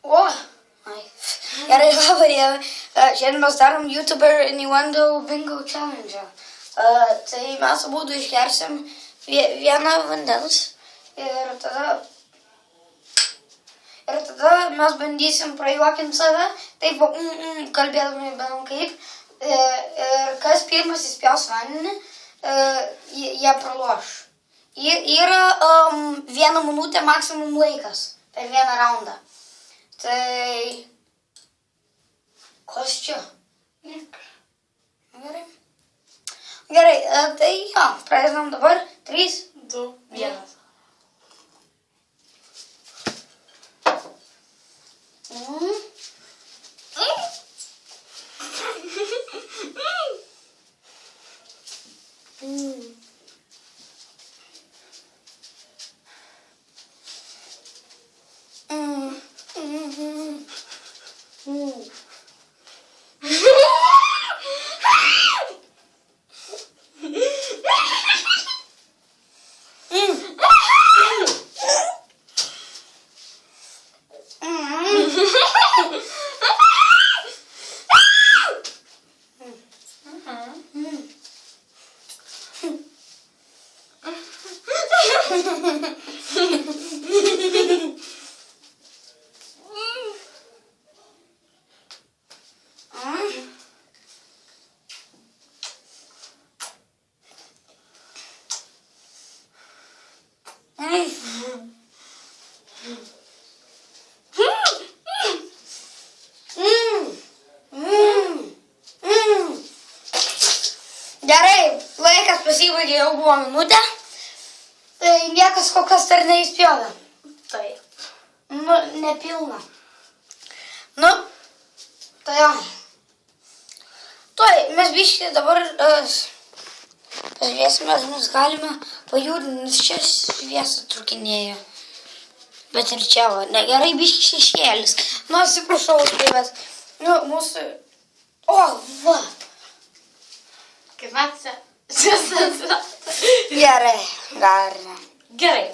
O, ai. Gerai, labą dieną. Šiandien mes darom YouTuber Innuendo Bingo Challenge. Tai mes abudu išgersim vieną vandens ir tada mes bandysim prajuokinti save, taip kalbėdami benom kaip. Ir kas pirmas įspjaus vandenį, jie praloš. Yra 1 minutė maksimum laikas per vieną raundą. Tai... Kas čia? Gerai. Gerai, tai jo, pradedam dabar. 3, 2, 1. Gerai, laikas pasibaigė, jau buvo minutė. Tai niekas kol kas dar neįspjovė. Taip. Nu, nepilna. Nu, tai jo. Tuoj, mes biškai dabar pažiūrėsime, ar mes galime pajudinti, nes čia šviesa trukinėja. Bet ir čia va, negerai biškai šešėlis. Nu, atsiprašau, bet, nu, mūsų... O, va. Kaip matėte, šviesa. Gerai, galime. Gerai.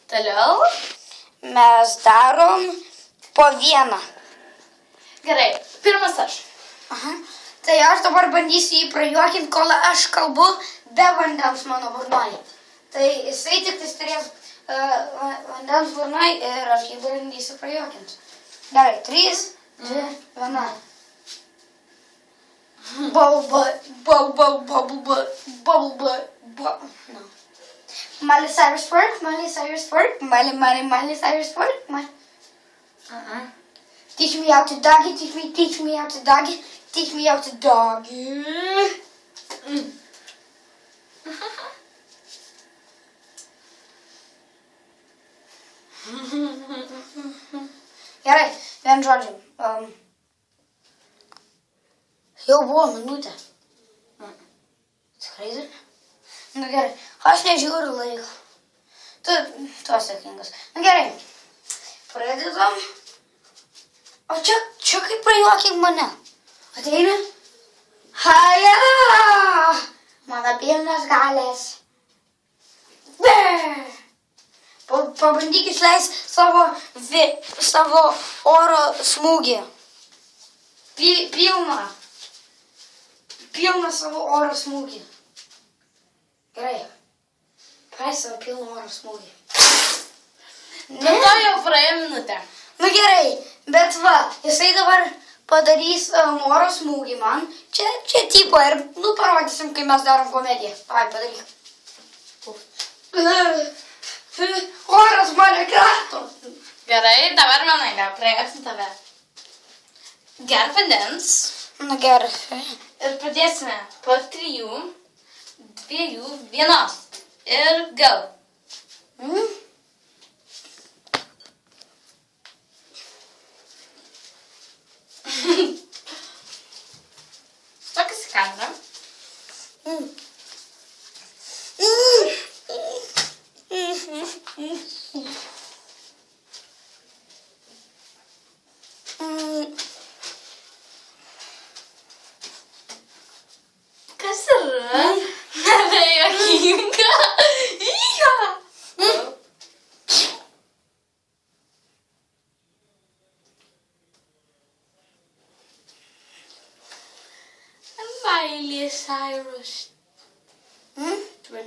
Toliau. Mes darom po vieną. Gerai, pirmas aš. Aha. Tai aš dabar bandysiu jį prajuokinti, kol aš kalbu be vandens mano burnoj. Tai jisai tik turės vandens burnoj ir aš jį bandysiu prajuokinti. Gerai, 3, 2, 1. Bubble butt, bubble butt, bubble butt. No. Miley Cyrus work, Miley Cyrus work, Miley Cyrus work. Teach me how to doggy, teach me how to doggy, teach me how to doggy. Gerai, vien žodžiu. Jau buvo minutė. Tikrai dar? Nu gerai, aš nežiūriu laiko. Tu atsakingas. Nu gerai, pradedam. O čia kaip prajuokink mane. Ateini? Haja! Mano pilnas galės. Pabandyk išleist savo oro smūgį. Pilną savo oro smūgį. Gerai. Praeis savo pilną oro smūgį. Nu, to jau praėjo minutę. Nu gerai, bet va, jisai dabar padarys oro smūgį man. Čia tipo ir, nu, parodysim, kai mes darom komediją. Davai, padaryk. Oras mane krato. Gerai, dabar man eilė, prajuoksim tave. Gerk vandens. Nu gerai. Ir pradėsime po 3, 2, 1. Ir go. Stokas į kamerą. Kas yra? Nebejokinga. Miley Cyrus. Tai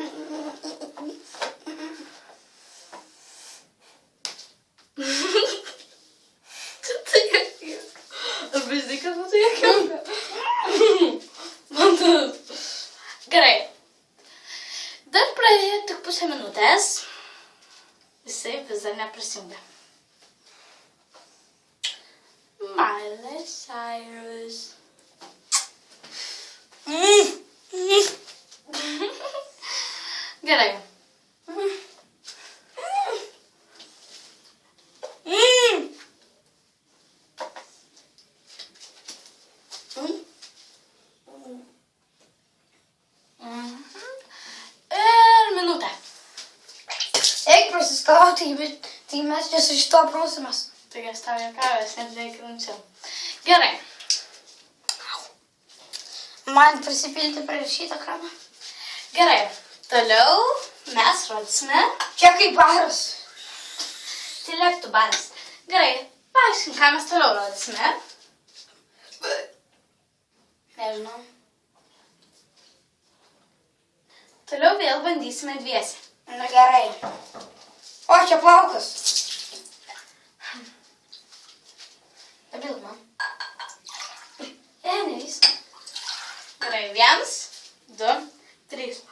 juokinga. Labai žinai, kad būtų juokinga. Man tas. Gerai. Dar praėjo tik pusę minutės. Jisai vis dar neprisijungia. Miley Cyrus. Gerai. Ir minutę. Eik prasiskauti, tai mes čia su šito prausimės. Taigi aš tau juokavęs, net reikia rimčiau. Gerai. Man prisipilti prie šitą kramą. Gerai. Toliau mes rodysime. Čia kaip baras. Tylėk tu baras. Gerai. Paaiškink, ką mes toliau rodysime. Nežinau. Toliau vėl bandysime dviesi. Na gerai. O, čia plaukas. Pabilk man. Nevis. Gerai. 1, 2, 3.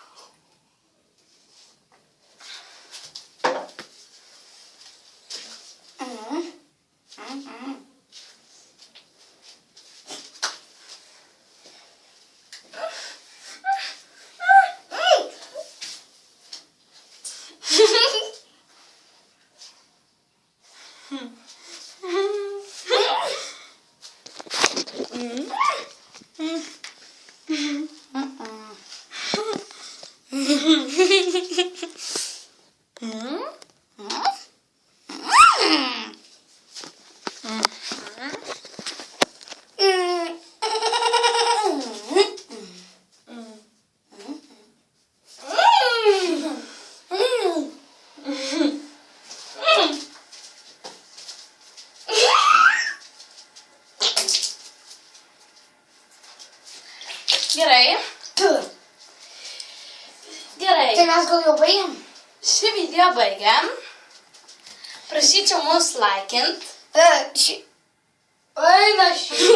Gerai. Gerai. Tai mes gal jau baigėm? Šį video baigiam. Prašyčiau mus laikint. Eina šį.